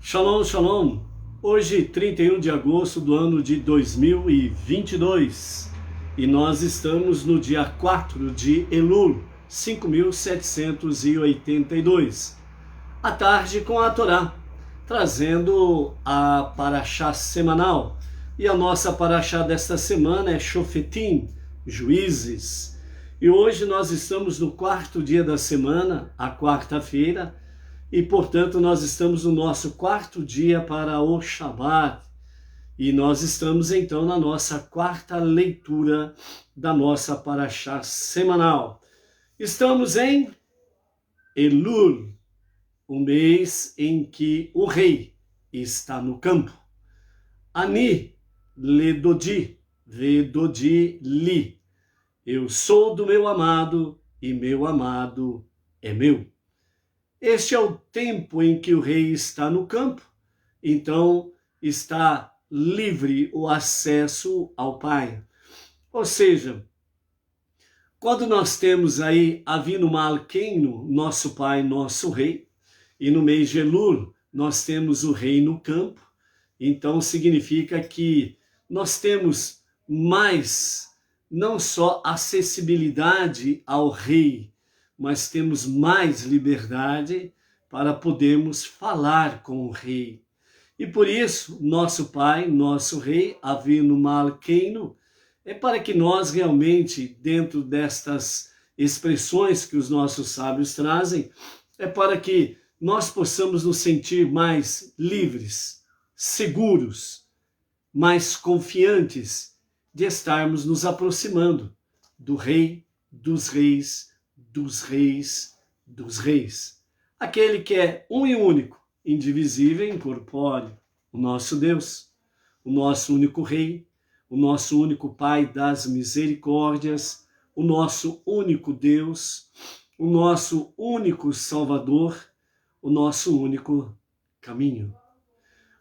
Shalom, shalom! Hoje, 31 de agosto do ano de 2022, e nós estamos no dia 4 de Elul, 5782, à tarde com a Torá, trazendo a paraxá semanal. E a nossa paraxá desta semana é Shofetim, Juízes. E hoje nós estamos no quarto dia da semana, a quarta-feira, e, portanto, nós estamos no nosso quarto dia para o Shabat. E nós estamos, então, na nossa quarta leitura da nossa paraxá semanal. Estamos em Elul, o mês em que o rei está no campo. Ani ledodi, vedodi li. Eu sou do meu amado e meu amado é meu. Este é o tempo em que o rei está no campo, então está livre o acesso ao Pai. Ou seja, quando nós temos aí Avinu Malkeinu, nosso Pai, nosso Rei, e no mês de Elul nós temos o rei no campo, então significa que nós temos mais, não só acessibilidade ao rei, mas temos mais liberdade para podermos falar com o rei. E por isso, nosso Pai, nosso Rei, Avinu Malkeinu, é para que nós realmente, dentro destas expressões que os nossos sábios trazem, é para que nós possamos nos sentir mais livres, seguros, mais confiantes de estarmos nos aproximando do Rei dos Reis, dos reis, dos reis. Aquele que é um e único, indivisível e incorpóreo, o nosso Deus, o nosso único Rei, o nosso único Pai das misericórdias, o nosso único Deus, o nosso único Salvador, o nosso único caminho.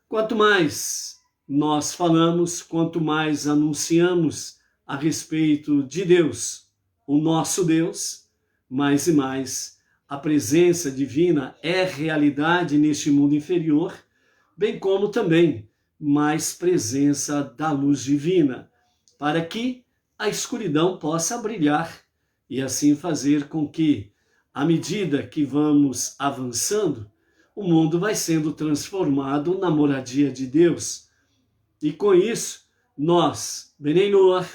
Quanto mais nós falamos, quanto mais anunciamos a respeito de Deus, o nosso Deus, mais e mais a presença divina é realidade neste mundo inferior, bem como também mais presença da luz divina, para que a escuridão possa brilhar e assim fazer com que, à medida que vamos avançando, o mundo vai sendo transformado na moradia de Deus. E com isso, nós, Benei Noach,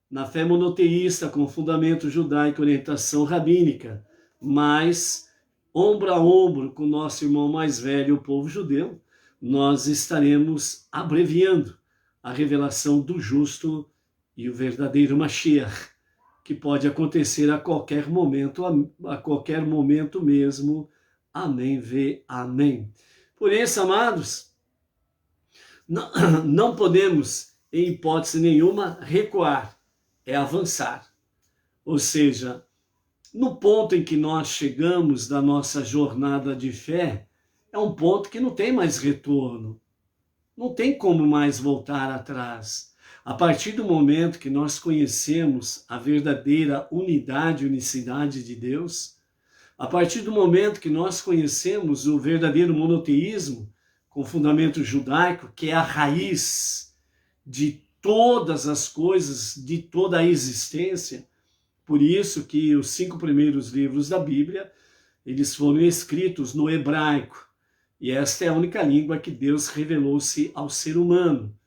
na fé monoteísta com fundamento judaico e orientação rabínica, mas ombro a ombro com nosso irmão mais velho, o povo judeu, nós estaremos abreviando a revelação do justo e o verdadeiro Mashiach, que pode acontecer a qualquer momento mesmo. Amém, amém. Por isso, amados, não podemos, em hipótese nenhuma, recuar, é avançar. Ou seja, no ponto em que nós chegamos da nossa jornada de fé, é um ponto que não tem mais retorno. Não tem como mais voltar atrás. A partir do momento que nós conhecemos a verdadeira unidade e unicidade de Deus, a partir do momento que nós conhecemos o verdadeiro monoteísmo, com fundamento judaico, que é a raiz de todas as coisas, de toda a existência. Por isso que os 5 primeiros livros da Bíblia, eles foram escritos no hebraico. E esta é a única língua que Deus revelou-se ao ser humano,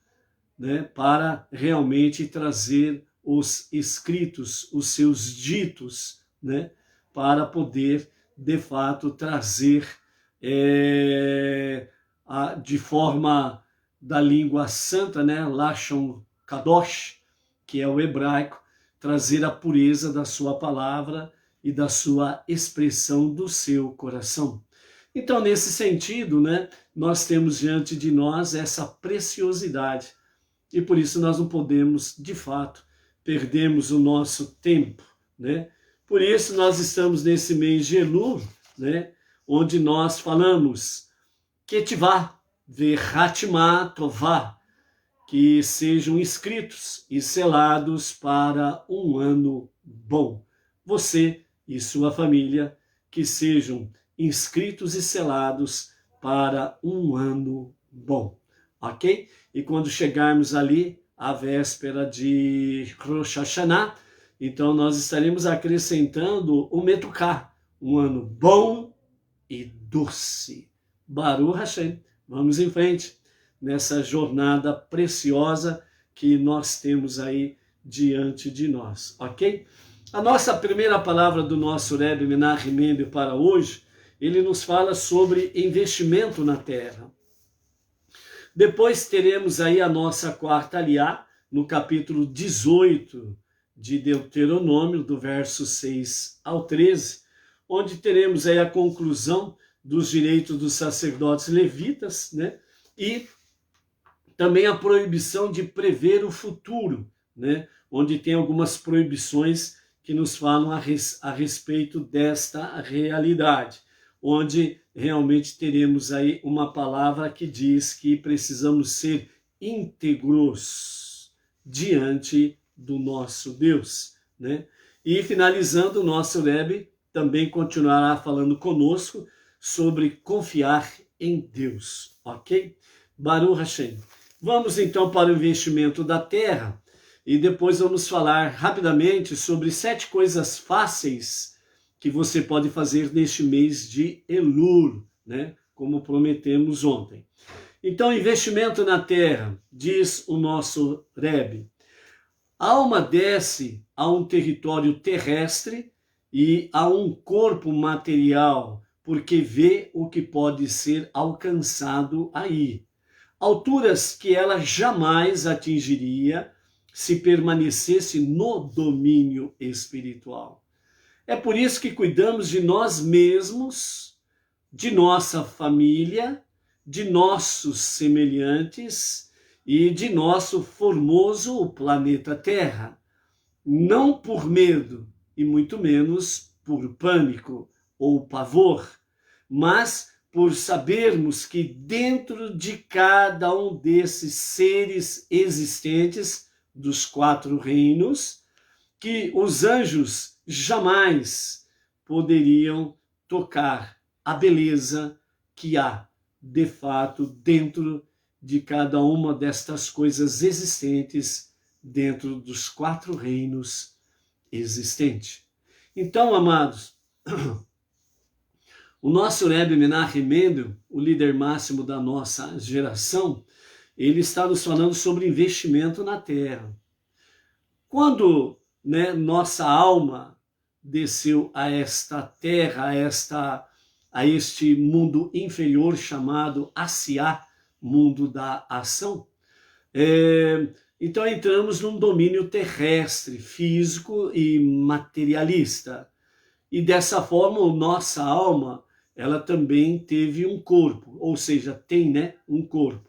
né, para realmente trazer os escritos, os seus ditos, né, para poder, de fato, trazer de forma da língua santa, né, Lashon Kadosh, que é o hebraico, trazer a pureza da sua palavra e da sua expressão do seu coração. Então, nesse sentido, né, nós temos diante de nós essa preciosidade e por isso nós não podemos, de fato, perdermos o nosso tempo, né? Por isso nós estamos nesse mês de Elul, né, onde nós falamos Ketivá, Verhatimá, Tová, que sejam inscritos e selados para um ano bom. Você e sua família, que sejam inscritos e selados para um ano bom, ok? E quando chegarmos ali à véspera de Rosh Hashanah, então nós estaremos acrescentando o Metuká, um ano bom e doce. Baruch Hashem, vamos em frente nessa jornada preciosa que nós temos aí diante de nós, ok? A nossa primeira palavra do nosso Rebbe Menachem Mendel para hoje, ele nos fala sobre investimento na terra. Depois teremos aí a nossa quarta aliá, no capítulo 18 de Deuteronômio, do verso 6 ao 13, onde teremos aí a conclusão dos direitos dos sacerdotes levitas, né? E também a proibição de prever o futuro, né? Onde tem algumas proibições que nos falam a respeito desta realidade, onde realmente teremos aí uma palavra que diz que precisamos ser íntegros diante do nosso Deus, né? E finalizando, o nosso Rebbe também continuará falando conosco sobre confiar em Deus, ok? Baruch Hashem. Vamos então para o investimento da terra e depois vamos falar rapidamente sobre 7 coisas fáceis que você pode fazer neste mês de Elul, né? Como prometemos ontem. Então, investimento na terra, diz o nosso Rebbe. A alma desce a um território terrestre e a um corpo material, porque vê o que pode ser alcançado aí. Alturas que ela jamais atingiria se permanecesse no domínio espiritual. É por isso que cuidamos de nós mesmos, de nossa família, de nossos semelhantes e de nosso formoso planeta Terra. Não por medo e muito menos por pânico ou pavor, mas por sabermos que dentro de cada um desses seres existentes dos 4 reinos, que os anjos jamais poderiam tocar a beleza que há, de fato, dentro de cada uma destas coisas existentes, dentro dos 4 reinos existentes. Então, amados, o nosso Rebbe Menachem Mendel, o líder máximo da nossa geração, ele está nos falando sobre investimento na terra. Quando, né, nossa alma desceu a esta terra, a este mundo inferior chamado Asiá, mundo da ação, então entramos num domínio terrestre, físico e materialista. E dessa forma, a nossa alma, ela também teve um corpo, ou seja, tem, né, um corpo.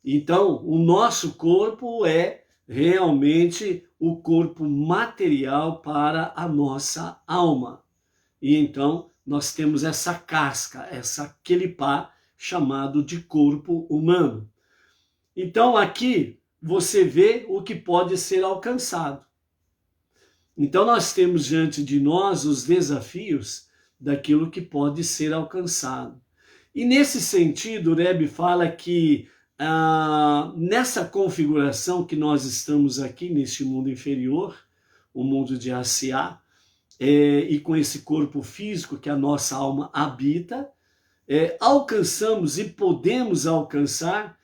Então, o nosso corpo é realmente o corpo material para a nossa alma. E então, nós temos essa casca, essa quelipá, chamado de corpo humano. Então, aqui você vê o que pode ser alcançado. Então, nós temos diante de nós os desafios daquilo que pode ser alcançado. E nesse sentido, o Rebbe fala que nessa configuração que nós estamos aqui, neste mundo inferior, o mundo de Asiá, e com esse corpo físico que a nossa alma habita, alcançamos e podemos alcançar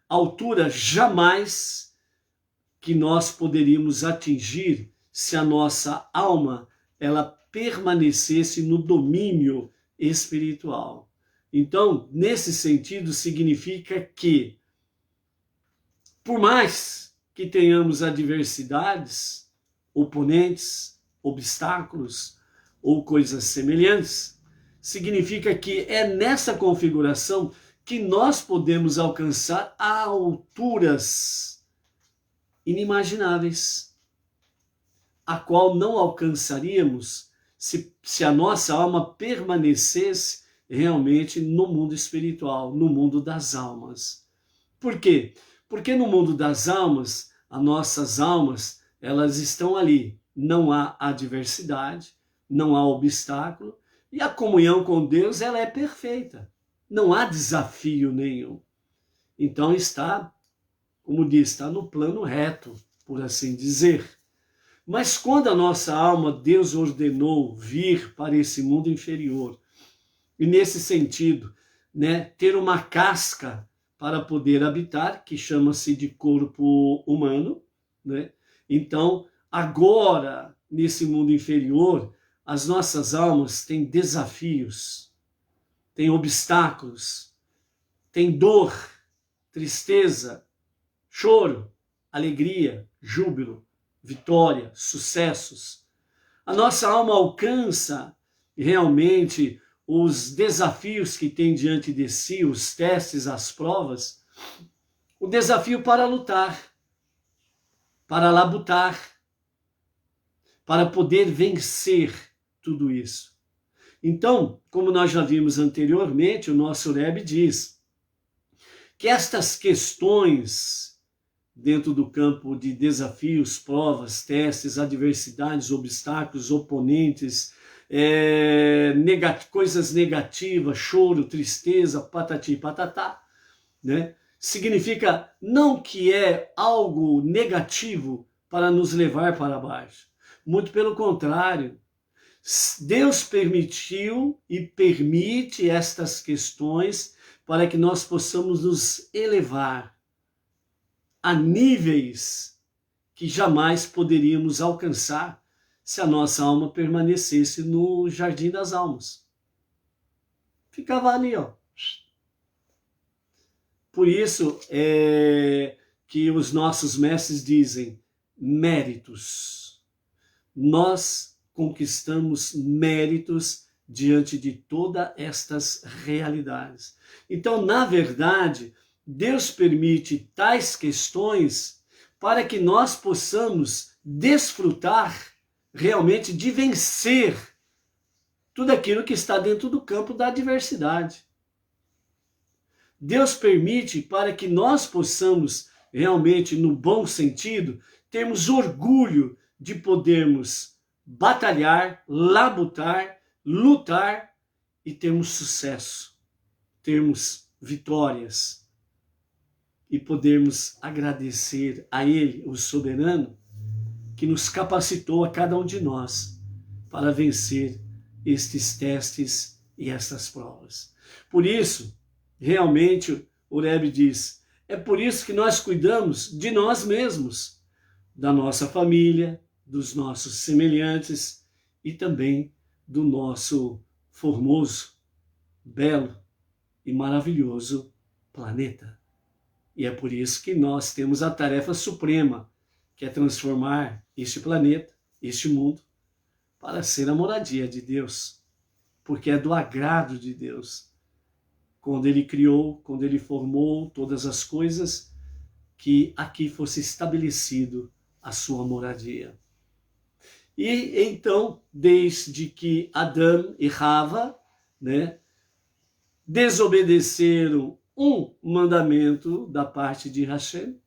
altura jamais que nós poderíamos atingir se a nossa alma ela permanecesse no domínio espiritual. Então, nesse sentido, significa que, por mais que tenhamos adversidades, oponentes, obstáculos ou coisas semelhantes, significa que é nessa configuração que nós podemos alcançar alturas inimagináveis, a qual não alcançaríamos se a nossa alma permanecesse realmente no mundo espiritual, no mundo das almas. Por quê? Porque no mundo das almas, as nossas almas, elas estão ali. Não há adversidade, não há obstáculo, e a comunhão com Deus, ela é perfeita. não há desafio nenhum. Então está, como diz, está no plano reto, por assim dizer. Mas quando a nossa alma, Deus ordenou vir para esse mundo inferior, e nesse sentido, né, ter uma casca para poder habitar, que chama-se de corpo humano, né? Então, agora, nesse mundo inferior, as nossas almas têm desafios, têm obstáculos, têm dor, tristeza, choro, alegria, júbilo, vitória, sucessos. A nossa alma alcança realmente os desafios que tem diante de si, os testes, as provas, o desafio para lutar, para labutar, para poder vencer tudo isso. Então, como nós já vimos anteriormente, o nosso Rebbe diz que estas questões dentro do campo de desafios, provas, testes, adversidades, obstáculos, oponentes, coisas negativas, choro, tristeza, patati patatá, né? Significa não que é algo negativo para nos levar para baixo. Muito pelo contrário, Deus permitiu e permite estas questões para que nós possamos nos elevar a níveis que jamais poderíamos alcançar se a nossa alma permanecesse no jardim das almas. Ficava ali, ó. Por isso que os nossos mestres dizem méritos. Nós conquistamos méritos diante de todas estas realidades. Então, na verdade, Deus permite tais questões para que nós possamos desfrutar realmente de vencer tudo aquilo que está dentro do campo da adversidade. Deus permite para que nós possamos realmente, no bom sentido, termos orgulho de podermos batalhar, labutar, lutar e termos sucesso, termos vitórias e podermos agradecer a Ele, o soberano, que nos capacitou a cada um de nós para vencer estes testes e essas provas. Por isso, realmente, o Rebbe diz, é por isso que nós cuidamos de nós mesmos, da nossa família, dos nossos semelhantes e também do nosso formoso, belo e maravilhoso planeta. E é por isso que nós temos a tarefa suprema, que é transformar este planeta, este mundo, para ser a moradia de Deus, porque é do agrado de Deus, quando Ele criou, quando Ele formou todas as coisas, que aqui fosse estabelecido a sua moradia. E então, desde que Adão e Rava, né, desobedeceram um mandamento da parte de Hashem,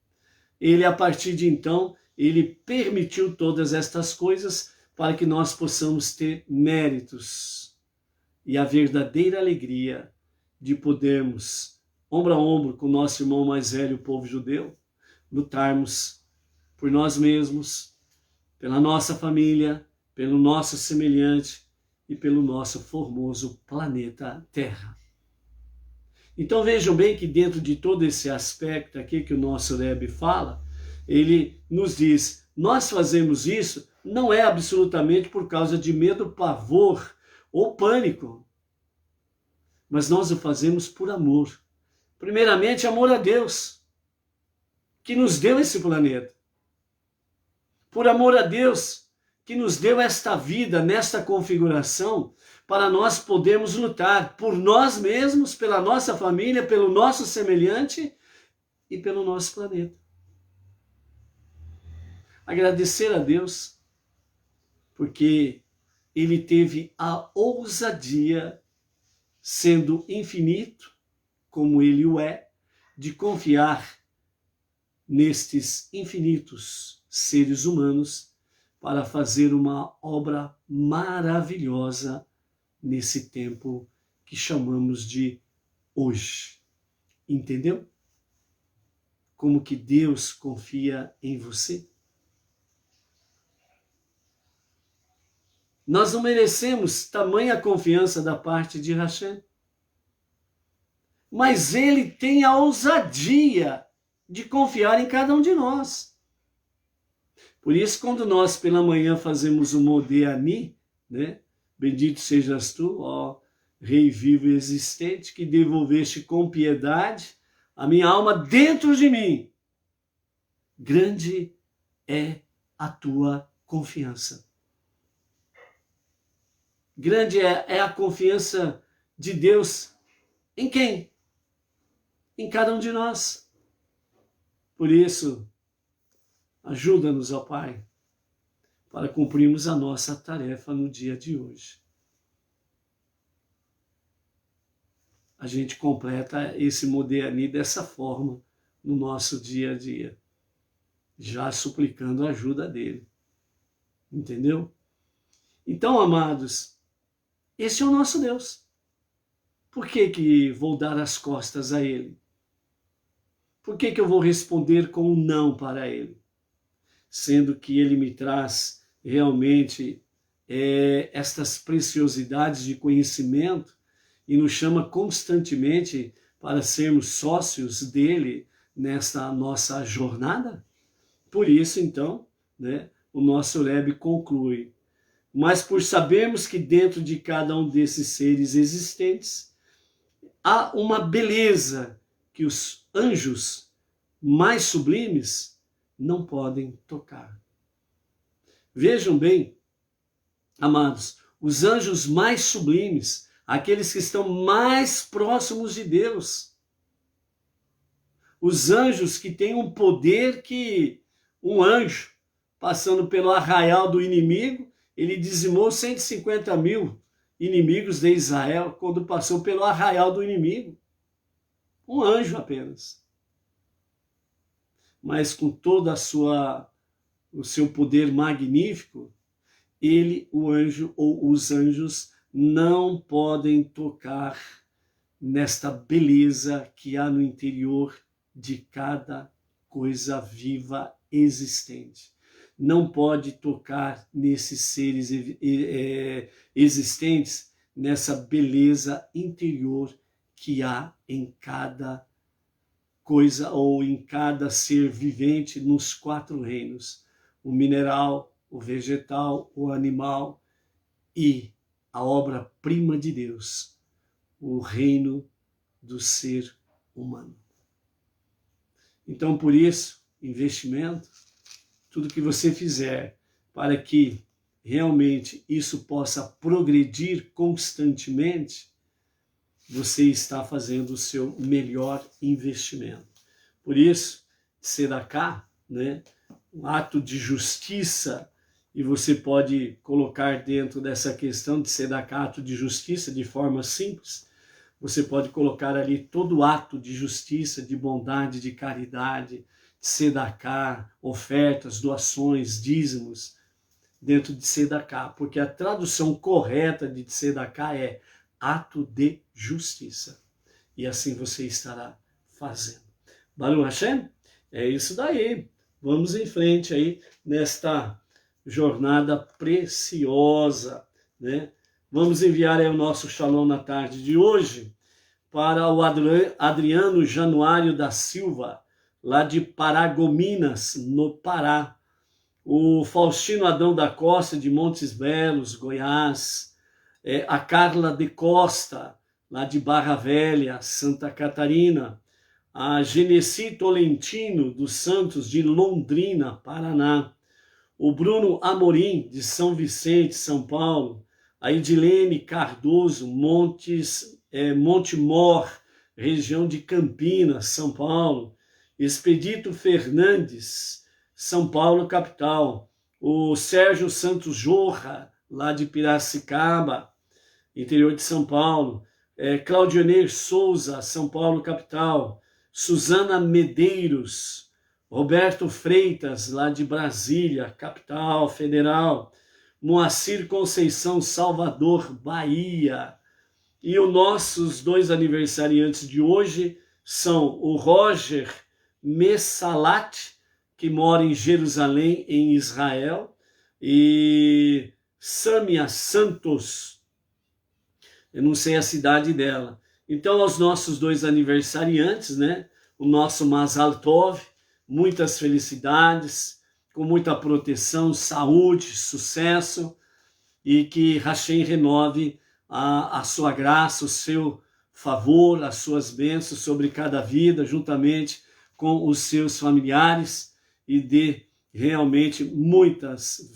Ele, a partir de então, Ele permitiu todas estas coisas para que nós possamos ter méritos e a verdadeira alegria de podermos, ombro a ombro com o nosso irmão mais velho, o povo judeu, lutarmos por nós mesmos, pela nossa família, pelo nosso semelhante e pelo nosso formoso planeta Terra. Então vejam bem que dentro de todo esse aspecto aqui que o nosso Rebbe fala, ele nos diz, nós fazemos isso não é absolutamente por causa de medo, pavor ou pânico, mas nós o fazemos por amor. Primeiramente, amor a Deus, que nos deu esse planeta. Por amor a Deus, que nos deu esta vida, nesta configuração, para nós podermos lutar por nós mesmos, pela nossa família, pelo nosso semelhante e pelo nosso planeta. Agradecer a Deus, porque Ele teve a ousadia, sendo infinito, como Ele o é, de confiar nestes infinitos seres humanos para fazer uma obra maravilhosa nesse tempo que chamamos de hoje. Entendeu? Como que Deus confia em você? Nós não merecemos tamanha confiança da parte de Hashem. Mas ele tem a ousadia de confiar em cada um de nós. Por isso, quando nós pela manhã fazemos o Modeh Ani, né? Bendito sejas tu, ó Rei vivo e existente, que devolveste com piedade a minha alma dentro de mim. Grande é a tua confiança. Grande é a confiança de Deus em quem? Em cada um de nós. Por isso, ajuda-nos, ó Pai, para cumprirmos a nossa tarefa no dia de hoje. A gente completa esse Modeh Ani dessa forma no nosso dia a dia, já suplicando a ajuda dele. Entendeu? Então, amados, esse é o nosso Deus. Por que vou dar as costas a ele? Por que eu vou responder com um não para ele? Sendo que ele me traz realmente estas preciosidades de conhecimento e nos chama constantemente para sermos sócios dele nesta nossa jornada? Por isso, então, né, o nosso Rebbe conclui: mas por sabermos que dentro de cada um desses seres existentes há uma beleza que os anjos mais sublimes não podem tocar. Vejam bem, amados, os anjos mais sublimes, aqueles que estão mais próximos de Deus, os anjos que têm um poder que um anjo, passando pelo arraial do inimigo, ele dizimou 150 mil inimigos de Israel quando passou pelo arraial do inimigo. Um anjo apenas. Mas com toda o seu poder magnífico, ele, o anjo ou os anjos, não podem tocar nesta beleza que há no interior de cada coisa viva existente. Não pode tocar nesses seres existentes, nessa beleza interior que há em cada coisa ou em cada ser vivente nos 4 reinos: o mineral, o vegetal, o animal e a obra-prima de Deus, o reino do ser humano. Então, por isso, investimento, tudo que você fizer para que realmente isso possa progredir constantemente, você está fazendo o seu melhor investimento. Por isso, Tzedakah, né, um ato de justiça, e você pode colocar dentro dessa questão de Tzedakah, ato de justiça, de forma simples, você pode colocar ali todo ato de justiça, de bondade, de caridade, Tzedakah, ofertas, doações, dízimos, dentro de Tzedakah, porque a tradução correta de Tzedakah é ato de justiça. E assim você estará fazendo. Baruch Hashem, é isso daí. Vamos em frente aí nesta jornada preciosa, né? Vamos enviar aí o nosso shalom na tarde de hoje para o Adriano Januário da Silva, lá de Paragominas, no Pará. O Faustino Adão da Costa, de Montes Belos, Goiás. A Carla de Costa, lá de Barra Velha, Santa Catarina. A Genesi Tolentino dos Santos, de Londrina, Paraná. O Bruno Amorim, de São Vicente, São Paulo. A Edilene Cardoso, Montemor, região de Campinas, São Paulo. Expedito Fernandes, São Paulo, capital. O Sérgio Santos Jorra, lá de Piracicaba, interior de São Paulo. Claudionei Souza, São Paulo, capital. Suzana Medeiros. Roberto Freitas, lá de Brasília, capital federal. Moacir Conceição, Salvador, Bahia. E os nossos dois aniversariantes de hoje são o Roger Messalat, que mora em Jerusalém, em Israel, e Samia Santos, eu não sei a cidade dela. Então, aos nossos dois aniversariantes, né? O nosso Mazal Tov, muitas felicidades, com muita proteção, saúde, sucesso, e que Hashem renove a sua graça, o seu favor, as suas bênçãos sobre cada vida, juntamente com os seus familiares, e dê realmente muitas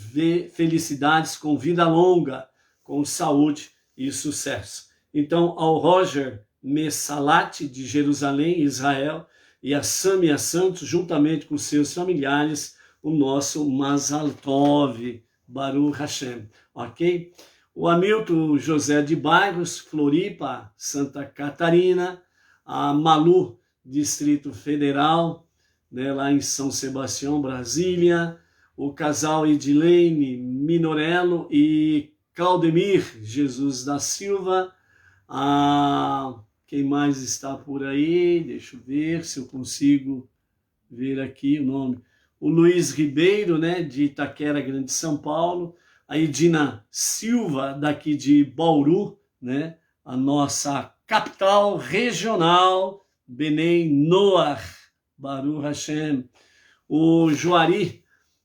felicidades com vida longa, com saúde e sucesso. Então, ao Roger Messalat, de Jerusalém, Israel, e a Samia Santos, juntamente com seus familiares, o nosso Mazal Tov, Baruch Hashem, ok? O Hamilton José de Bairros, Floripa, Santa Catarina, a Malu, Distrito Federal, né, lá em São Sebastião, Brasília, o casal Edilene Minorello e Claudemir Jesus da Silva, quem mais está por aí? Deixa eu ver se eu consigo ver aqui o nome. O Luiz Ribeiro, né, de Itaquera Grande, São Paulo, a Edina Silva, daqui de Bauru, né, a nossa capital regional, Benei Noar, Baruch Hashem. O Juari,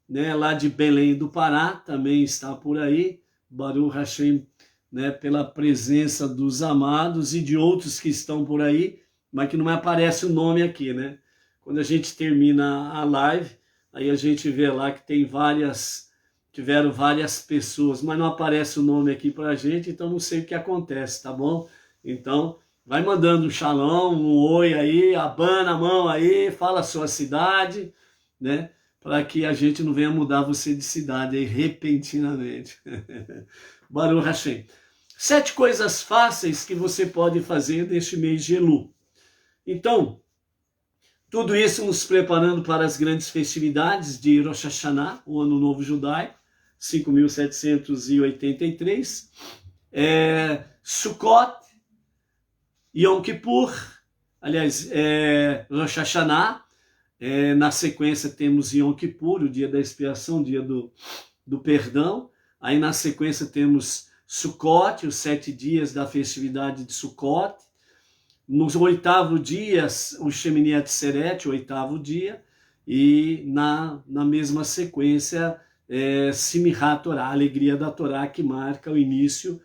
né, lá de Belém do Pará, também está por aí, Baruch Hashem, né, pela presença dos amados e de outros que estão por aí, mas que não me aparece o nome aqui, né? Quando a gente termina a live, aí a gente vê lá que tiveram várias pessoas, mas não aparece o nome aqui pra gente, então não sei o que acontece, tá bom? Então, vai mandando um shalom, um oi aí, abana a mão aí, fala a sua cidade, né? Para que a gente não venha mudar você de cidade aí repentinamente. Baruch Hashem. 7 coisas fáceis que você pode fazer neste mês de Elu. Então, tudo isso nos preparando para as grandes festividades de Rosh Hashanah, o Ano Novo Judaico, 5.783, Sukkot, Yom Kippur, aliás, Rosh Hashanah, na sequência temos Yom Kippur, o dia da expiação, o dia do perdão, aí na sequência temos Sukkot, os 7 dias da festividade de Sukkot, no 8º dia, o Shemini Atzeret, o 8º dia, e na mesma sequência, Simchat Torah, a alegria da Torá, que marca o início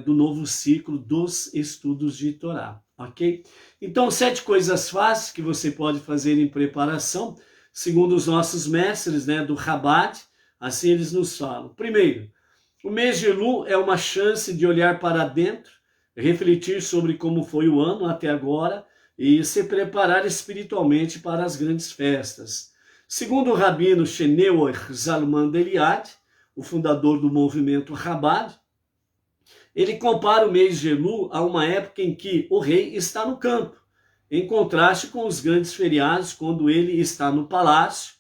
do novo ciclo dos estudos de Torá, ok? Então, 7 coisas fáceis que você pode fazer em preparação, segundo os nossos mestres, né, do Chabad, assim eles nos falam. Primeiro, o mês de Elu é uma chance de olhar para dentro, refletir sobre como foi o ano até agora e se preparar espiritualmente para as grandes festas. Segundo o rabino Sheneuer Zalman de Liad, o fundador do movimento Chabad, ele compara o mês de Elu a uma época em que o rei está no campo, em contraste com os grandes feriados, quando ele está no palácio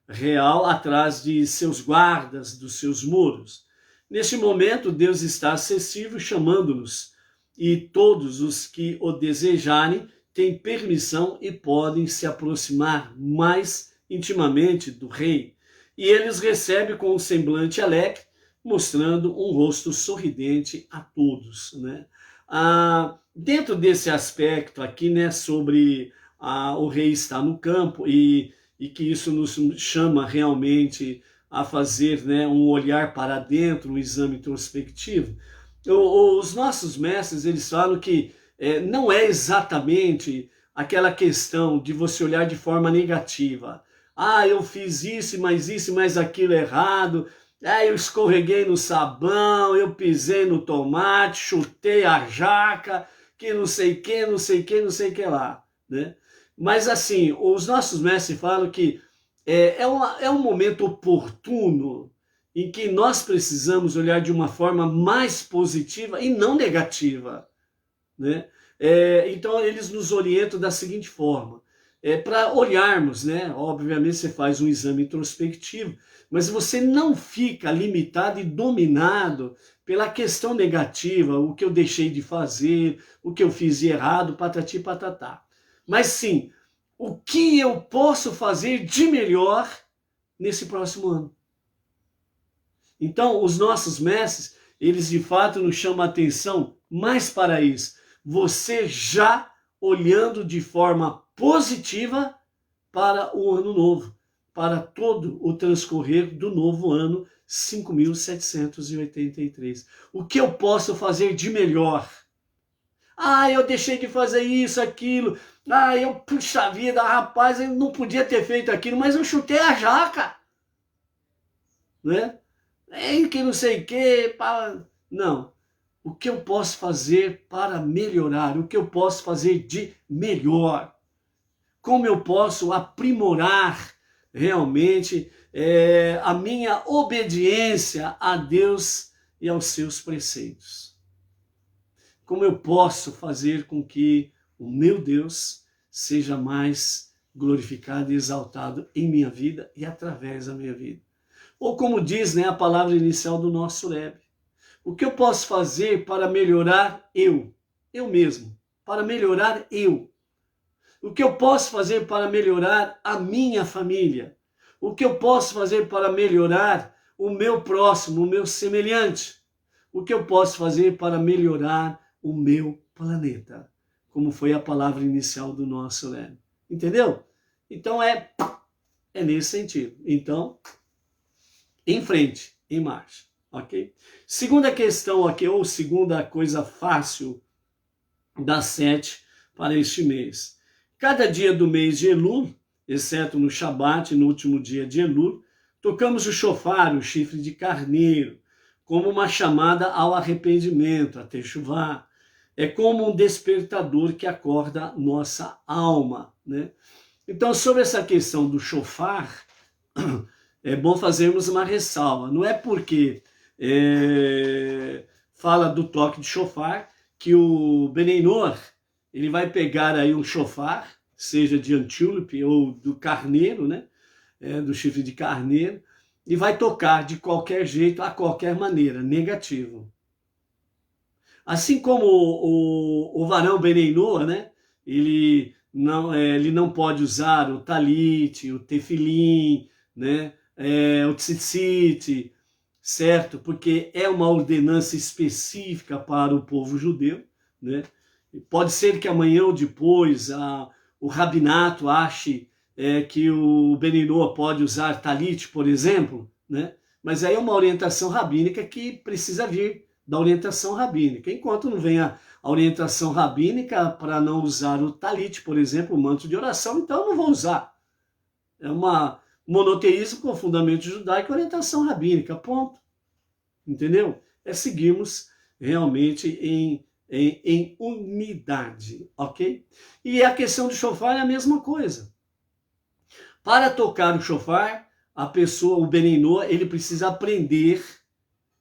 real, atrás de seus guardas, dos seus muros. Neste momento, Deus está acessível, chamando-nos, e todos os que o desejarem têm permissão e podem se aproximar mais intimamente do rei. E eles recebem com um semblante alegre, mostrando um rosto sorridente a todos, né? Dentro desse aspecto aqui, né, sobre o rei estar no campo e que isso nos chama realmente a fazer, né, um olhar para dentro, um exame introspectivo, os nossos mestres, eles falam que não é exatamente aquela questão de você olhar de forma negativa. Eu fiz isso, mas aquilo errado. Eu escorreguei no sabão, eu pisei no tomate, chutei a jaca, que não sei o que lá, né? Mas assim, os nossos mestres falam que é um momento oportuno em que nós precisamos olhar de uma forma mais positiva e não negativa, né? Então eles nos orientam da seguinte forma: para olharmos, né? Obviamente você faz um exame introspectivo, mas você não fica limitado e dominado pela questão negativa, o que eu deixei de fazer, o que eu fiz de errado, patati patatá. Mas sim, o que eu posso fazer de melhor nesse próximo ano. Então, os nossos mestres, eles de fato nos chamam a atenção mais para isso. Você já olhando de forma positiva para o ano novo, para todo o transcorrer do novo ano 5.783. O que eu posso fazer de melhor? Ah, eu deixei de fazer isso, aquilo. Ah, puxa vida, rapaz, eu não podia ter feito aquilo, mas eu chutei a jaca. Né? Que não sei o que. Não. O que eu posso fazer para melhorar? O que eu posso fazer de melhor? Como eu posso aprimorar realmente a minha obediência a Deus e aos seus preceitos? Como eu posso fazer com que o meu Deus seja mais glorificado e exaltado em minha vida e através da minha vida? Ou como diz, né, a palavra inicial do nosso Rebbe, o que eu posso fazer para melhorar eu mesmo, para melhorar eu? O que eu posso fazer para melhorar a minha família? O que eu posso fazer para melhorar o meu próximo, o meu semelhante? O que eu posso fazer para melhorar o meu planeta? Como foi a palavra inicial do nosso Rebbe. Entendeu? Então é nesse sentido. Então, em frente, em marcha. Ok? Segunda questão aqui, ou segunda coisa fácil das 7 para este mês. Cada dia do mês de Elul, exceto no Shabat, no último dia de Elul, tocamos o shofar, o chifre de carneiro, como uma chamada ao arrependimento, a Teshuvá. É como um despertador que acorda nossa alma, né? Então, sobre essa questão do shofar, é bom fazermos uma ressalva. Não é porque fala do toque de shofar que o Beneinor, ele vai pegar aí um shofar, seja de antílope ou do carneiro, né? Do chifre de carneiro, e vai tocar de qualquer jeito, a qualquer maneira, negativo. Assim como o varão Beneinor, né? Ele não pode usar o talit, o tefilim, né? O tzitzit, certo? Porque é uma ordenança específica para o povo judeu, né? Pode ser que amanhã ou depois o rabinato ache que o Beneinor pode usar talit, por exemplo, né? Mas aí é uma orientação rabínica que precisa vir da orientação rabínica. Enquanto não vem a orientação rabínica para não usar o talit, por exemplo, o manto de oração, então eu não vou usar. É uma monoteísmo com fundamento judaico e orientação rabínica, ponto. Entendeu? É seguirmos realmente em unidade, ok? E a questão do shofar é a mesma coisa. Para tocar o shofar, a pessoa, o Beneinor, ele precisa aprender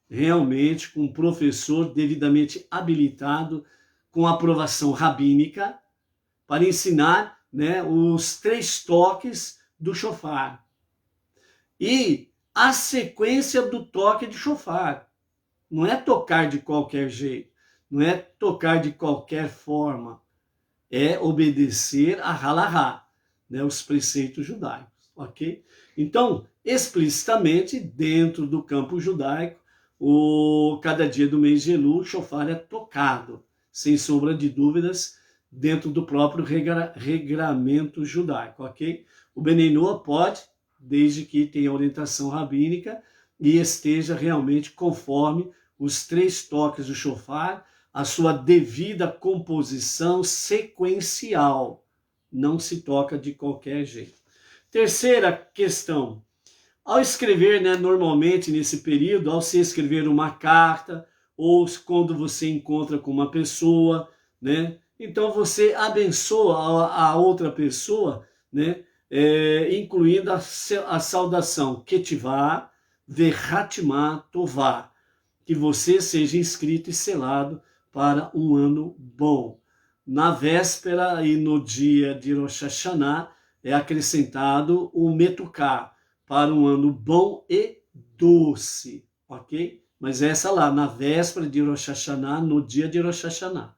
realmente com um professor devidamente habilitado, com aprovação rabínica, para ensinar, né, os 3 toques do shofar. E a sequência do toque de shofar. Não é tocar de qualquer jeito, não é tocar de qualquer forma. É obedecer a halahá, né, os preceitos judaicos, ok? Então, explicitamente, dentro do campo judaico, cada dia do mês de Elul, o shofar é tocado, sem sombra de dúvidas, dentro do próprio regramento judaico, ok? O Beneinor pode, desde que tenha orientação rabínica e esteja realmente conforme os 3 toques do shofar, a sua devida composição sequencial. Não se toca de qualquer jeito. Terceira questão. Ao escrever, né, normalmente nesse período, ao se escrever uma carta, ou quando você encontra com uma pessoa, né, então você abençoa a outra pessoa, né, incluindo a saudação Ketivá, Verhatimá, Tová, que você seja inscrito e selado para um ano bom. na véspera e no dia de Rosh Hashanah é acrescentado o Metuká, para um ano bom e doce, ok? Mas essa lá, na véspera de Rosh Hashanah, no dia de Rosh Hashanah.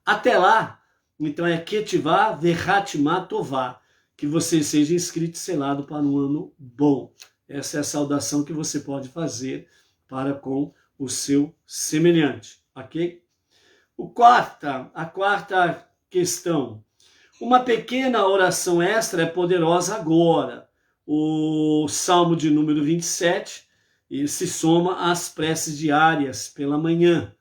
Até lá, então é Ketivá Verhatimá Tová, que você seja inscrito e selado para um ano bom. Essa é a saudação que você pode fazer para com o seu semelhante, ok? A quarta questão. Uma pequena oração extra é poderosa agora. O Salmo de número 27, ele se soma às preces diárias pela manhã,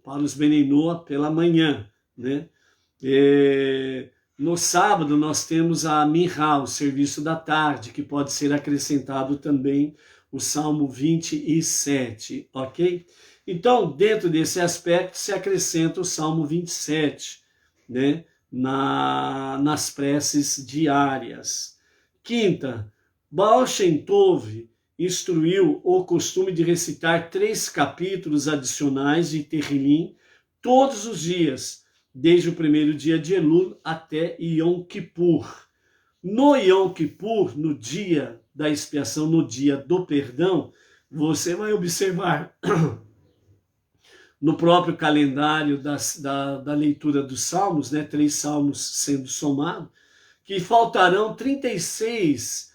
para os Beninoa pela manhã, né? No sábado nós temos a Minha, o serviço da tarde, que pode ser acrescentado também o Salmo 27, ok? Então, dentro desse aspecto, se acrescenta o Salmo 27, né? Nas preces diárias. Quinta, Baal Shem Tov instruiu o costume de recitar 3 capítulos adicionais de Tehillim todos os dias, desde o primeiro dia de Elul até Yom Kippur. No Yom Kippur, no dia da expiação, no dia do perdão, você vai observar no próprio calendário da leitura dos salmos, né, 3 salmos sendo somados, que faltarão 36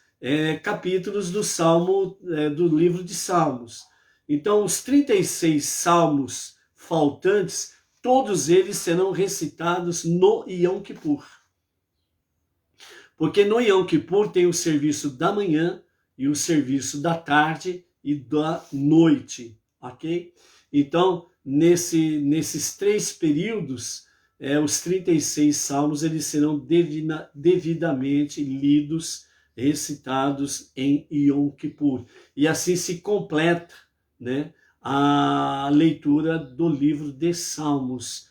capítulos do salmo, do livro de Salmos. Então, os 36 salmos faltantes, todos eles serão recitados no Yom Kippur. Porque no Yom Kippur tem o serviço da manhã e o serviço da tarde e da noite, ok? Então, nesses 3 períodos, os 36 salmos eles serão devidamente lidos, recitados em Yom Kippur. E assim se completa, né, a leitura do livro de Salmos,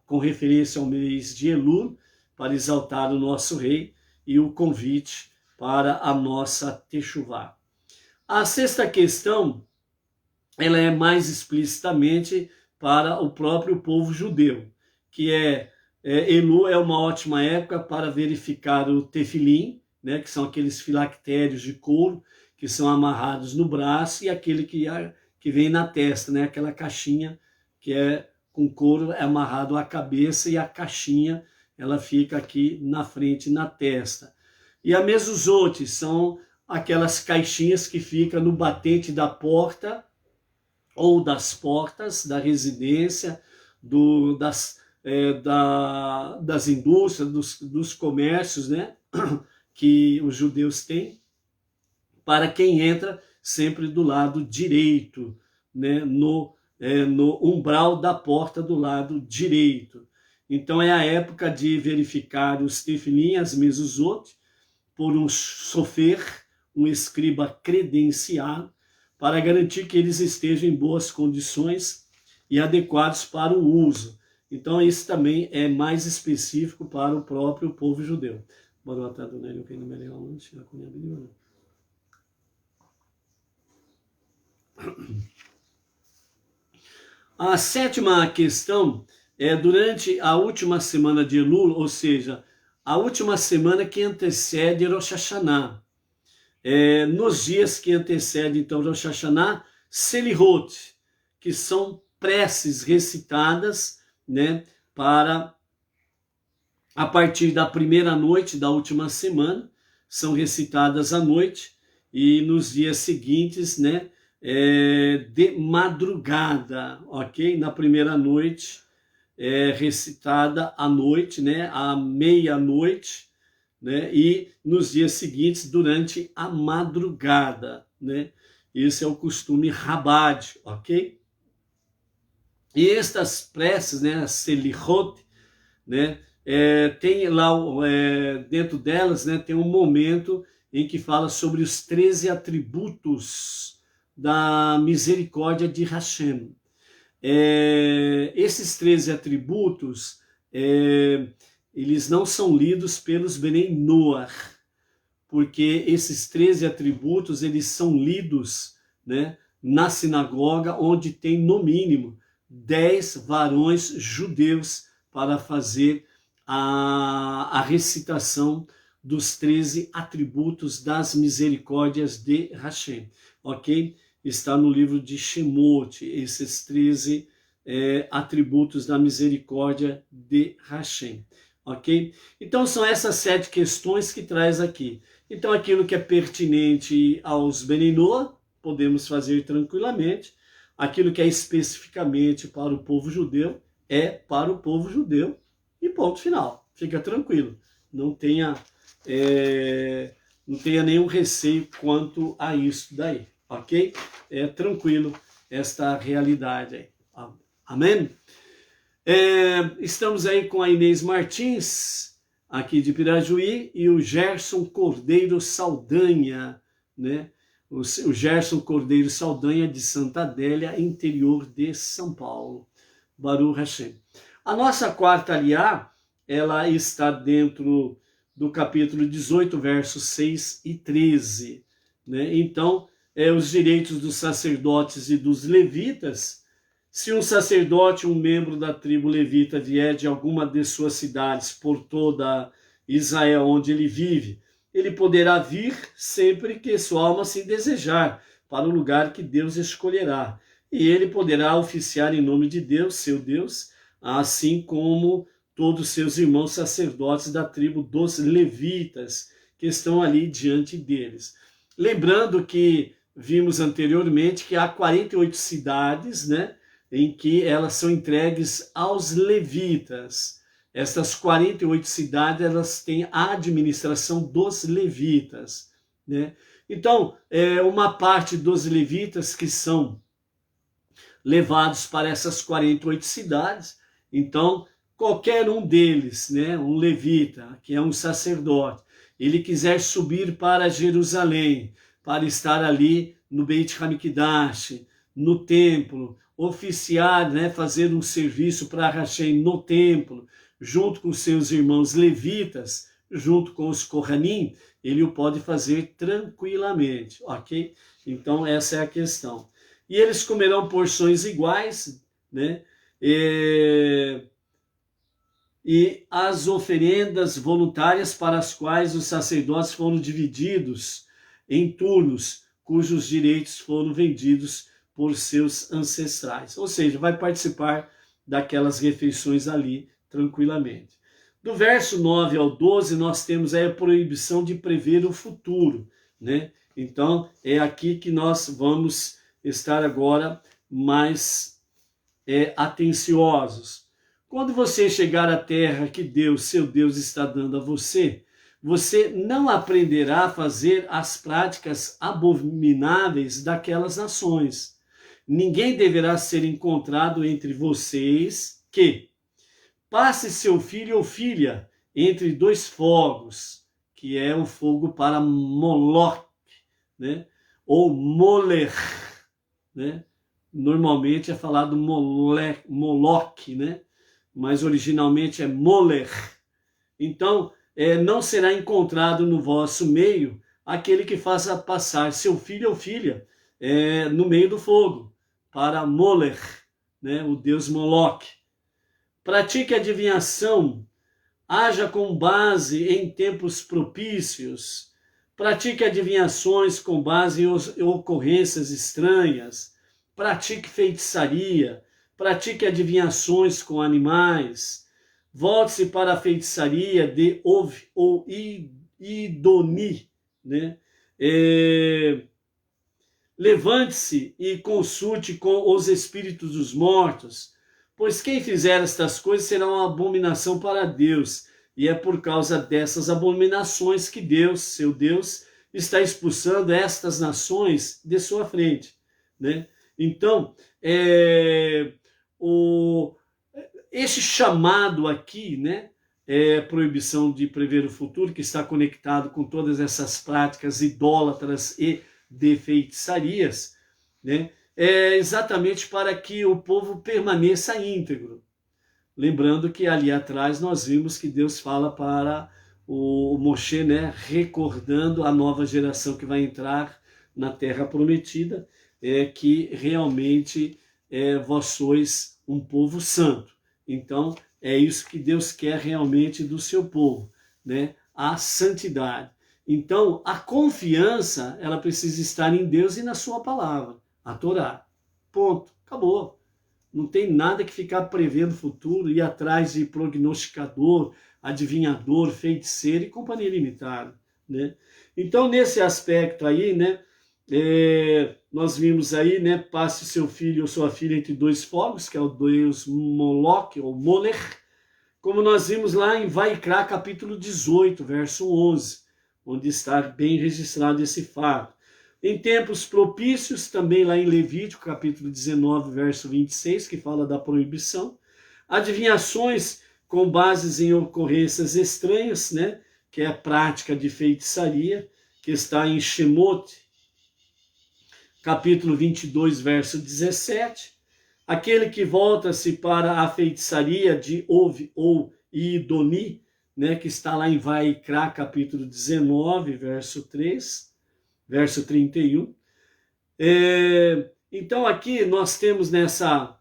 com referência ao mês de Elul, para exaltar o nosso rei, e o convite para a nossa Teshuvá. A 6ª questão, ela é mais explicitamente para o próprio povo judeu, que Elul é uma ótima época para verificar o tefilim, né, que são aqueles filactérios de couro que são amarrados no braço, e aquele que vem na testa, né, aquela caixinha que é com couro amarrado à cabeça, e a caixinha ela fica aqui na frente, na testa. E a mezuzot são aquelas caixinhas que ficam no batente da porta ou das portas da residência, das indústrias, dos comércios, né, que os judeus têm, para quem entra sempre do lado direito, né, no umbral da porta do lado direito. Então é a época de verificar os tefilim, as mezuzot, por um sofer, um escriba credenciado, para garantir que eles estejam em boas condições e adequados para o uso. Então isso também é mais específico para o próprio povo judeu. A 7ª questão é durante a última semana de Elul, ou seja, a última semana que antecede Rosh Hashanah. Nos dias que antecedem, então, Rosh Hashanah, Selihot, que são preces recitadas, né, para a partir da primeira noite da última semana, são recitadas à noite, e nos dias seguintes, né, de madrugada, ok? Na primeira noite, recitada à noite, né, à meia-noite, né, e nos dias seguintes durante a madrugada, né? Esse é o costume Rabad, ok? E estas preces, né, as Selihot, né, tem lá, dentro delas, né, tem um momento em que fala sobre os 13 atributos da misericórdia de Hashem. Esses 13 atributos, eles não são lidos pelos Benei Noach, porque esses 13 atributos, eles são lidos, né, na sinagoga, onde tem no mínimo 10 varões judeus para fazer a recitação dos 13 atributos das misericórdias de Hashem, ok? Está no livro de Shemot, esses 13 atributos da misericórdia de Hashem, ok? Então são essas 7 questões que traz aqui. Então aquilo que é pertinente aos Bnei Noach, podemos fazer tranquilamente. Aquilo que é especificamente para o povo judeu, é para o povo judeu. E ponto final. Fica tranquilo. Não tenha nenhum receio quanto a isso daí. Ok? É tranquilo esta realidade aí. Amém? Estamos aí com a Inês Martins, aqui de Pirajuí, e o Gerson Cordeiro Saldanha, né? O Gerson Cordeiro Saldanha, de Santa Adélia, interior de São Paulo. Baruch Hashem. A nossa quarta aliá, ela está dentro do capítulo 18, versos 6 e 13. Né? Então, os direitos dos sacerdotes e dos levitas. Se um sacerdote, um membro da tribo levita, vier de alguma de suas cidades por toda Israel, onde ele vive, ele poderá vir sempre que sua alma se desejar, para o lugar que Deus escolherá. E ele poderá oficiar em nome de Deus, seu Deus, assim como todos os seus irmãos sacerdotes da tribo dos levitas, que estão ali diante deles. Lembrando que vimos anteriormente que há 48 cidades, né, em que elas são entregues aos levitas. Essas 48 cidades, elas têm a administração dos levitas, né? Então, uma parte dos levitas que são levados para essas 48 cidades, então, qualquer um deles, né, um levita, que é um sacerdote, ele quiser subir para Jerusalém, para estar ali no Beit Hamikdash, no templo, oficiar, né, fazer um serviço para Hashem no templo, junto com seus irmãos levitas, junto com os Kohanim, ele o pode fazer tranquilamente, ok? Então essa é a questão. E eles comerão porções iguais, né? E as oferendas voluntárias para as quais os sacerdotes foram divididos em turnos, cujos direitos foram vendidos por seus ancestrais. Ou seja, vai participar daquelas refeições ali tranquilamente. Do verso 9 ao 12, nós temos aí a proibição de prever o futuro, né? Então, é aqui que nós vamos estar agora mais atenciosos. Quando você chegar à terra que Deus, seu Deus, está dando a você, você não aprenderá a fazer as práticas abomináveis daquelas nações. Ninguém deverá ser encontrado entre vocês que passe seu filho ou filha entre 2 fogos, que é um fogo para Moloch, né? Ou Moler, né? Normalmente é falado Moloch, né? Mas originalmente é Moler. Então, não será encontrado no vosso meio aquele que faça passar seu filho ou filha no meio do fogo, para Moler, né? O deus Moloch. Pratique adivinhação, haja com base em tempos propícios, pratique adivinhações com base em ocorrências estranhas, pratique feitiçaria, pratique adivinhações com animais, volte-se para a feitiçaria de Ov ou Idoni, né? Levante-se e consulte com os espíritos dos mortos, pois quem fizer estas coisas será uma abominação para Deus, e é por causa dessas abominações que Deus, seu Deus, está expulsando estas nações de sua frente, né? Então, esse chamado aqui, né, proibição de prever o futuro, que está conectado com todas essas práticas idólatras e de feitiçarias, né, é exatamente para que o povo permaneça íntegro. Lembrando que ali atrás nós vimos que Deus fala para o Moshe, né, recordando a nova geração que vai entrar na Terra Prometida, que realmente vós sois um povo santo. Então, é isso que Deus quer realmente do seu povo, né? A santidade. Então, a confiança, ela precisa estar em Deus e na sua palavra, a Torá. Ponto. Acabou. Não tem nada que ficar prevendo o futuro, ir atrás de prognosticador, adivinhador, feiticeiro e companhia limitada, né? Então, nesse aspecto aí, né, nós vimos aí, né, passe seu filho ou sua filha entre dois fogos, que é o deus Moloque, ou Molech, como nós vimos lá em Vaikra, capítulo 18, verso 11, onde está bem registrado esse fato. Em tempos propícios, também lá em Levítico, capítulo 19, verso 26, que fala da proibição. Adivinhações com bases em ocorrências estranhas, né, que é a prática de feitiçaria, que está em Shemot, capítulo 22, verso 17. Aquele que volta-se para a feitiçaria de Ov ou Idoni, né, que está lá em Vaikra, capítulo 19, verso 3, verso 31. Então aqui nós temos nessa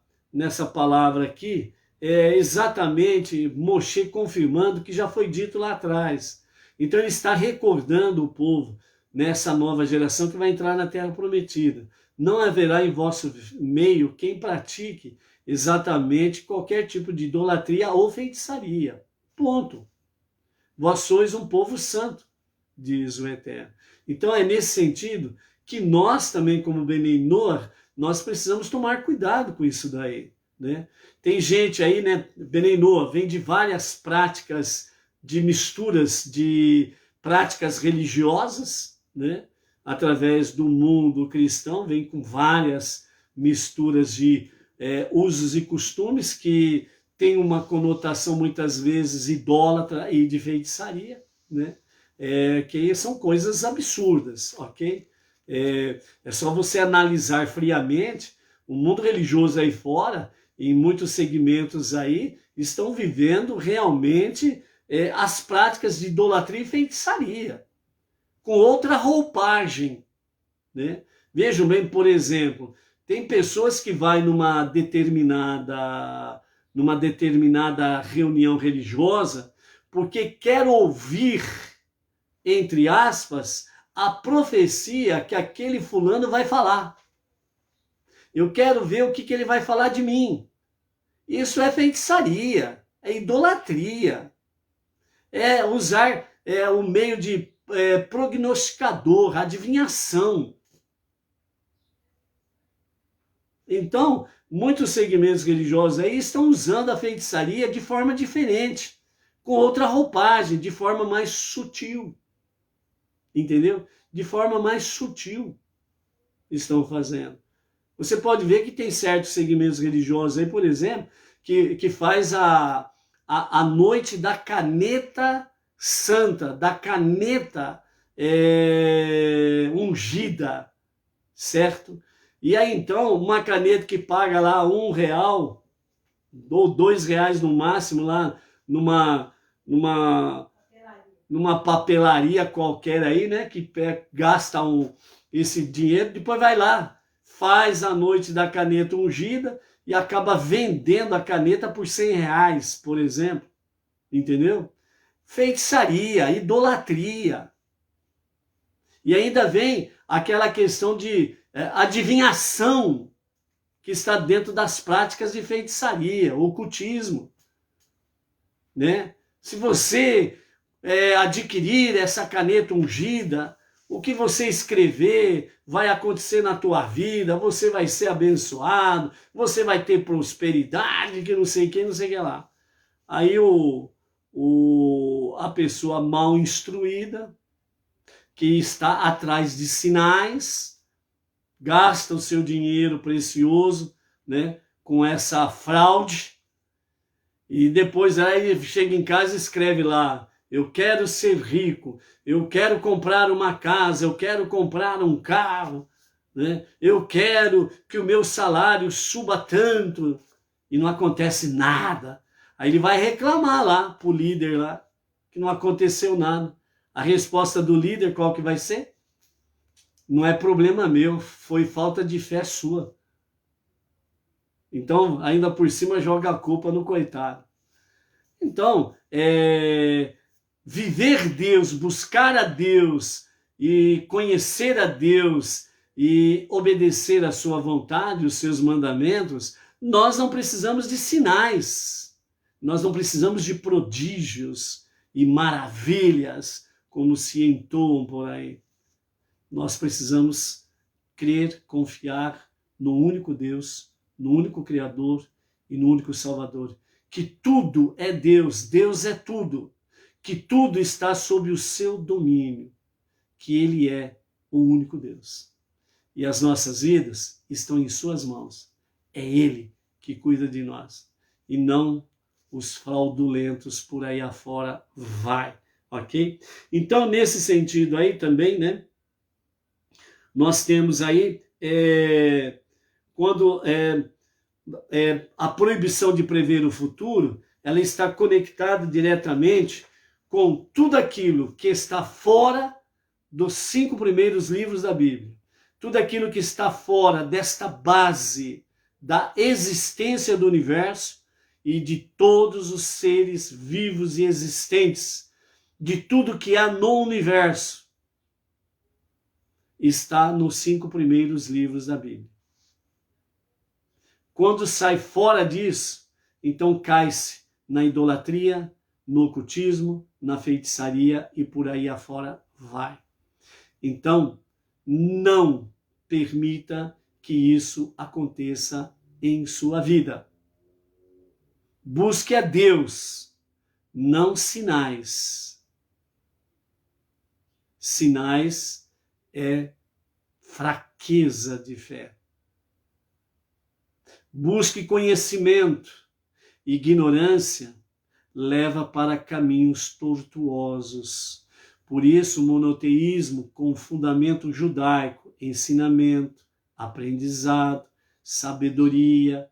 palavra aqui, exatamente Moshe confirmando o que já foi dito lá atrás. Então ele está recordando o povo nessa nova geração que vai entrar na Terra Prometida. Não haverá em vosso meio quem pratique exatamente qualquer tipo de idolatria ou feitiçaria. Ponto. Vós sois um povo santo, diz o Eterno. Então é nesse sentido que nós também, como Benei Noach, nós precisamos tomar cuidado com isso daí, né? Tem gente aí, né, Benei Noach, vem de várias práticas, de misturas de práticas religiosas, né? Através do mundo cristão, vem com várias misturas de usos e costumes que tem uma conotação muitas vezes idólatra e de feitiçaria, né? Que são coisas absurdas, ok? É só você analisar friamente, o mundo religioso aí fora, em muitos segmentos aí, estão vivendo realmente as práticas de idolatria e feitiçaria, com outra roupagem, né? Vejam bem, por exemplo, tem pessoas que vai numa determinada reunião religiosa porque quer ouvir, entre aspas, a profecia que aquele fulano vai falar. Eu quero ver o que ele vai falar de mim. Isso é feitiçaria, é idolatria, é usar o meio de prognosticador, adivinhação. Então, muitos segmentos religiosos aí estão usando a feitiçaria de forma diferente, com outra roupagem, de forma mais sutil. Entendeu? De forma mais sutil estão fazendo. Você pode ver que tem certos segmentos religiosos aí, por exemplo, que faz a noite da caneta santa, da caneta ungida, certo? E aí então, uma caneta que paga lá R$1 ou R$2 no máximo lá numa papelaria qualquer aí, né, que gasta esse dinheiro, depois vai lá, faz a noite da caneta ungida e acaba vendendo a caneta por R$100, por exemplo, entendeu? Feitiçaria, idolatria. E ainda vem aquela questão de adivinhação que está dentro das práticas de feitiçaria, ocultismo, né? Se você adquirir essa caneta ungida, o que você escrever vai acontecer na tua vida, você vai ser abençoado, você vai ter prosperidade, que não sei quem, não sei o que lá. Aí a pessoa mal instruída, que está atrás de sinais, gasta o seu dinheiro precioso, né, com essa fraude, e depois aí chega em casa e escreve lá: eu quero ser rico, eu quero comprar uma casa, eu quero comprar um carro, né? Eu quero que o meu salário suba tanto, e não acontece nada. Aí ele vai reclamar lá pro líder lá, que não aconteceu nada. A resposta do líder qual que vai ser? Não é problema meu, foi falta de fé sua. Então, ainda por cima, joga a culpa no coitado. Então, viver Deus, buscar a Deus e conhecer a Deus e obedecer a sua vontade, os seus mandamentos, nós não precisamos de sinais, nós não precisamos de prodígios e maravilhas, como se entoam por aí. Nós precisamos crer, confiar no único Deus, no único Criador e no único Salvador. Que tudo é Deus, Deus é tudo. Que tudo está sob o seu domínio. Que Ele é o único Deus. E as nossas vidas estão em suas mãos. É Ele que cuida de nós. E não os fraudulentos por aí afora vai. Ok? Então, nesse sentido aí também, né? Nós temos aí, quando a proibição de prever o futuro, ela está conectada diretamente com tudo aquilo que está fora dos 5 primeiros livros da Bíblia. Tudo aquilo que está fora desta base da existência do universo e de todos os seres vivos e existentes, de tudo que há no universo, está nos 5 primeiros livros da Bíblia. Quando sai fora disso, então cai-se na idolatria, no ocultismo, na feitiçaria e por aí afora vai. Então, não permita que isso aconteça em sua vida. Busque a Deus, não sinais. Sinais é fraqueza de fé. Busque conhecimento. Ignorância leva para caminhos tortuosos. Por isso, o monoteísmo com fundamento judaico, ensinamento, aprendizado, sabedoria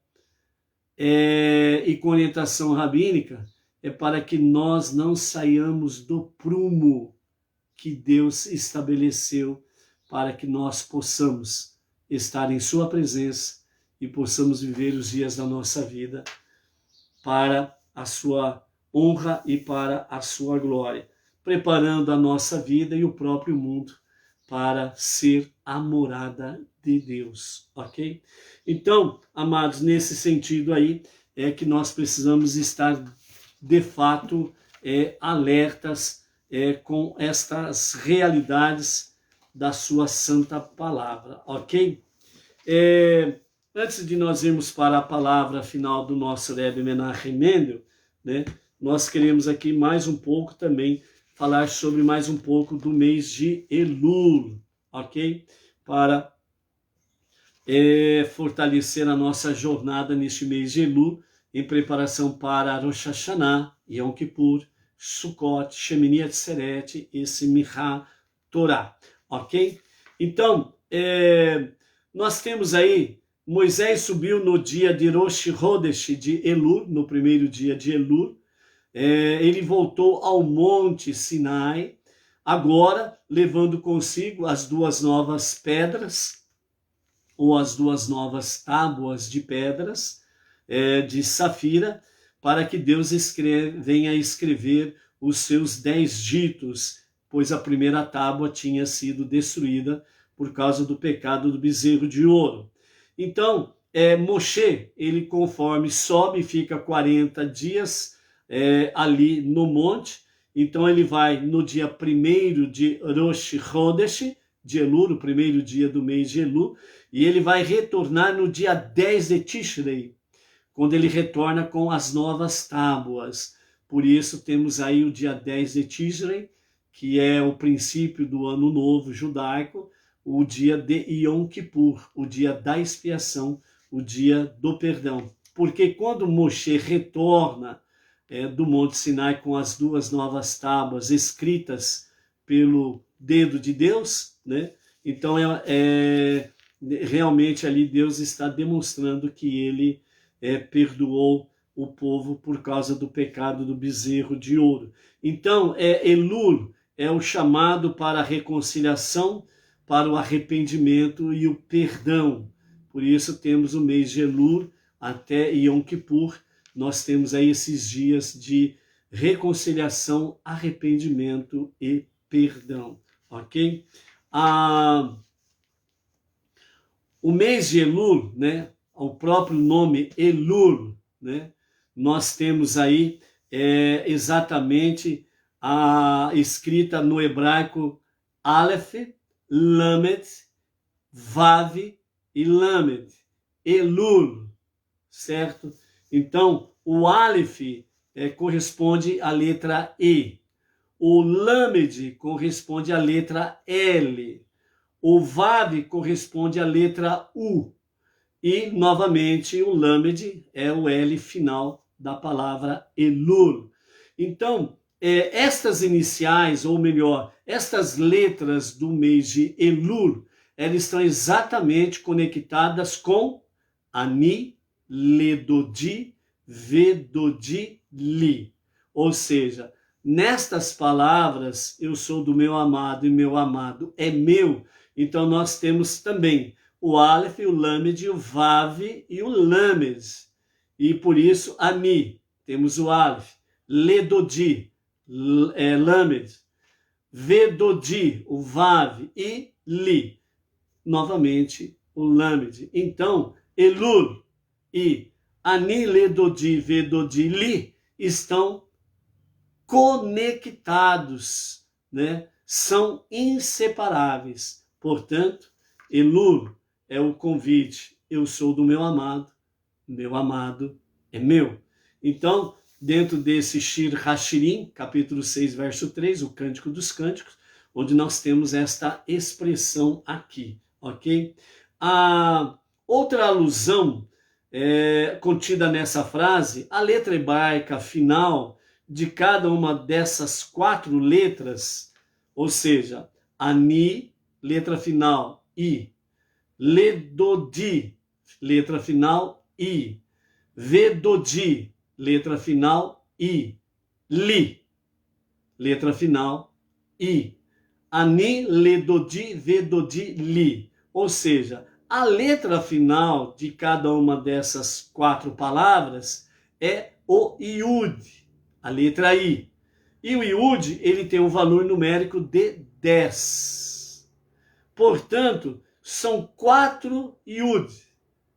e com orientação rabínica é para que nós não saiamos do prumo que Deus estabeleceu para que nós possamos estar em sua presença e possamos viver os dias da nossa vida para a sua honra e para a sua glória, preparando a nossa vida e o próprio mundo para ser a morada de Deus, ok? Então, amados, nesse sentido aí, é que nós precisamos estar, de fato, alertas com estas realidades da sua santa palavra, ok? Antes de nós irmos para a palavra final do nosso Rebbe Menachem Mendel, né, nós queremos aqui mais um pouco também falar sobre mais um pouco do mês de Elul, ok? Para fortalecer a nossa jornada neste mês de Elul, em preparação para Rosh Hashanah, Yom Kippur, Sukkot, Shemini Atzeret e Simchat Torah, ok? Então, nós temos aí, Moisés subiu no dia de Rosh Chodesh de Elul, no primeiro dia de Elul, ele voltou ao Monte Sinai, agora levando consigo as 2 novas pedras, ou as 2 novas tábuas de pedras, de safira, para que Deus venha escrever os seus 10 ditos, pois a primeira tábua tinha sido destruída por causa do pecado do bezerro de ouro. Então, Moshe, ele conforme sobe e fica 40 dias ali no monte, então ele vai no dia 1º de Rosh Chodesh, de Elul, o primeiro dia do mês de Elul, e ele vai retornar no dia 10 de Tishrei, quando ele retorna com as novas tábuas. Por isso temos aí o dia 10 de Tishrei, que é o princípio do ano novo judaico, o dia de Yom Kippur, o dia da expiação, o dia do perdão. Porque quando Moshe retorna do Monte Sinai com as 2 novas tábuas escritas pelo dedo de Deus, né? Então realmente ali Deus está demonstrando que ele perdoou o povo por causa do pecado do bezerro de ouro. Então, Elul é o chamado para a reconciliação, para o arrependimento e o perdão. Por isso temos o mês de Elul, até Yom Kippur, nós temos aí esses dias de reconciliação, arrependimento e perdão, ok? O mês de Elul, né, o próprio nome Elul, né, nós temos aí exatamente a escrita no hebraico Aleph, Lamed, Vav e Lamed, Elul, certo? Então, o Aleph corresponde à letra E, o Lamed corresponde à letra L, o Vav corresponde à letra U, e, novamente, o Lamed é o L final da palavra Elul. Então, estas iniciais, ou melhor, estas letras do mês de Elul, elas estão exatamente conectadas com Ani, Ledodi, Vedodi, Li. Ou seja, nestas palavras, eu sou do meu amado e meu amado é meu. Então, nós temos também o Aleph, o Lamed, o Vav e o Lamed. E por isso, Ani, temos o Aleph, Ledodi, Lamed, Vedodi, o Vav e Li, novamente o Lamed. Então, Elul e Ani, Ledodi, Vedodi, Li estão conectados, né? São inseparáveis. Portanto, Elul é o convite. Eu sou do meu amado é meu. Então, dentro desse Shir Hashirim, capítulo 6, verso 3, o Cântico dos Cânticos, onde nós temos esta expressão aqui, ok? A outra alusão contida nessa frase, a letra hebraica final de cada uma dessas 4 letras, ou seja, Ani, letra final, I, Ledodi, letra final, I, Vedodi, letra final, I, Li, letra final, I, Ani, Ledodi, Vedodi, Li. Ou seja, a letra final de cada uma dessas 4 palavras é o Iud, a letra I. E o Iud, ele tem um valor numérico de 10. Portanto, são 4 Iud.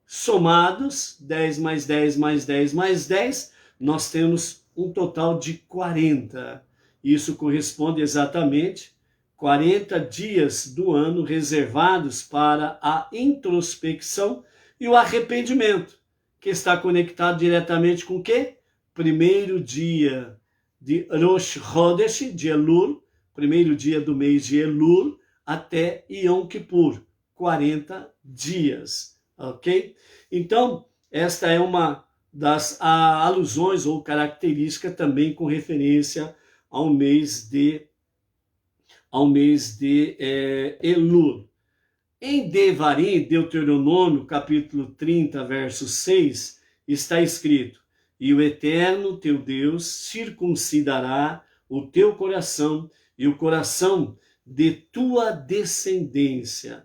Somados, 10 mais 10 mais 10 mais 10, nós temos um total de 40. Isso corresponde exatamente 40 dias do ano reservados para a introspecção e o arrependimento, que está conectado diretamente com o quê? Primeiro dia de Rosh Chodesh, de Elul, primeiro dia do mês de Elul, até Yom Kippur, 40 dias, ok? Então, esta é uma das alusões ou característica também com referência ao mês de Elul. Em Devarim, Deuteronômio, capítulo 30, verso 6, está escrito: e o Eterno teu Deus circuncidará o teu coração e o coração de tua descendência.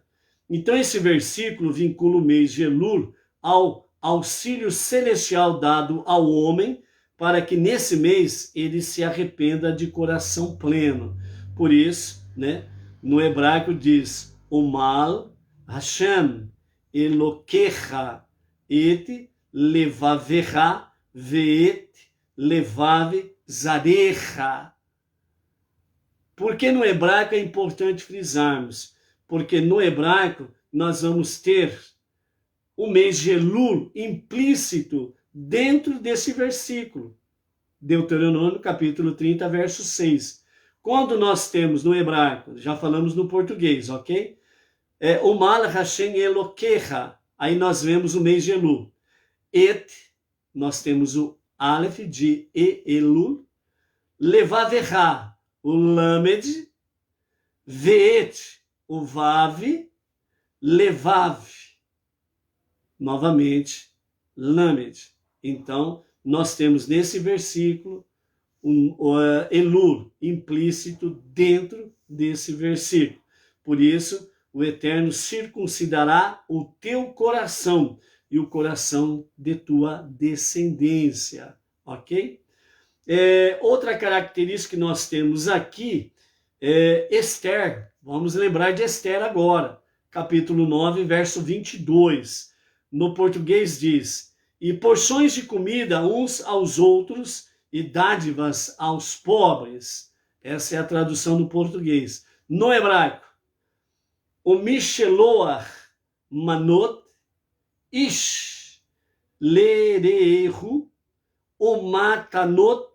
Então esse versículo vincula o mês de Elul ao auxílio celestial dado ao homem para que nesse mês ele se arrependa de coração pleno. Por isso, né, no hebraico diz: Umal Hashem Elokecha et levavecha veet levav zarecha. Por que no hebraico é importante frisarmos? Porque no hebraico nós vamos ter o mês de Elul implícito dentro desse versículo. Deuteronômio capítulo 30, verso 6. Quando nós temos no hebraico, já falamos no português, ok? Umal Hashem Elokecha, aí nós vemos o mês de Elul. Et, nós temos o Aleph de Elul, Levavecha, o Lamed, Veet, o Vav, Levav, novamente, Lamed. Então, nós temos nesse versículo Elul implícito dentro desse versículo. Por isso, o Eterno circuncidará o teu coração e o coração de tua descendência, ok? Outra característica que nós temos aqui é Esther. Vamos lembrar de Esther agora, capítulo 9, verso 22. No português diz: e porções de comida uns aos outros e dádivas aos pobres. Essa é a tradução do português. No hebraico, o Misheloach Manot Ish Lerehu o Matanot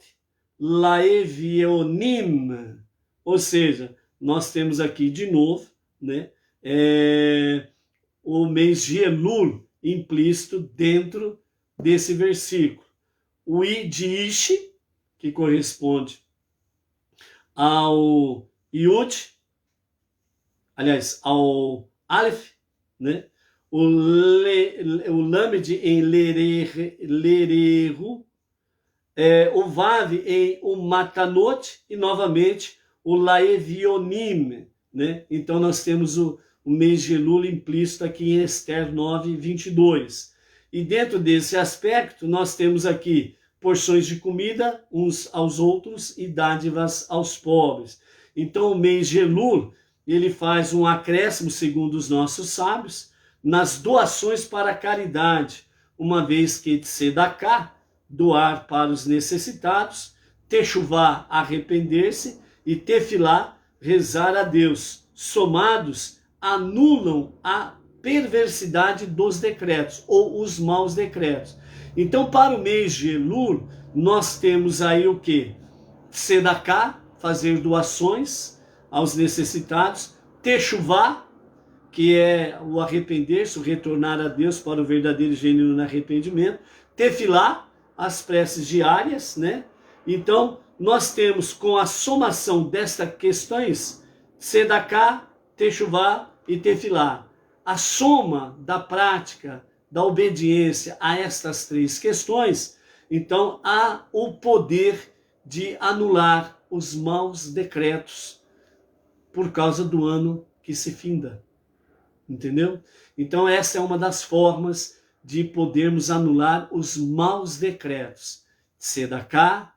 Laevionim. Ou seja, nós temos aqui de novo, né, o mês de Elul implícito dentro desse versículo. O I de Ish, que corresponde ao Yud, aliás, ao Aleph, né? O Lamed em Lerehu, o Vav em o Matanot e novamente o Laevionim, né? Então nós temos o mês de Elul implícito aqui em Esther 9, 22. E dentro desse aspecto nós temos aqui porções de comida uns aos outros e dádivas aos pobres. Então o mês de Elul, ele faz um acréscimo, segundo os nossos sábios, nas doações para a caridade, uma vez que Tzedaká, doar para os necessitados, Techuvá, arrepender-se, e Tefilá, rezar a Deus, somados, anulam a perversidade dos decretos, ou os maus decretos. Então, para o mês de Elul, nós temos aí o quê? Tzedaká, fazer doações aos necessitados, Techuvá, que é o arrepender-se, o retornar a Deus para o verdadeiro e genuíno arrependimento, Tefilá, as preces diárias, né? Então, nós temos com a somação destas questões, Tzedaká, Techuvá e Tefilá. A soma da prática, da obediência a estas três questões, então há o poder de anular os maus decretos por causa do ano que se finda. Entendeu? Então essa é uma das formas de podermos anular os maus decretos. Tzedaká,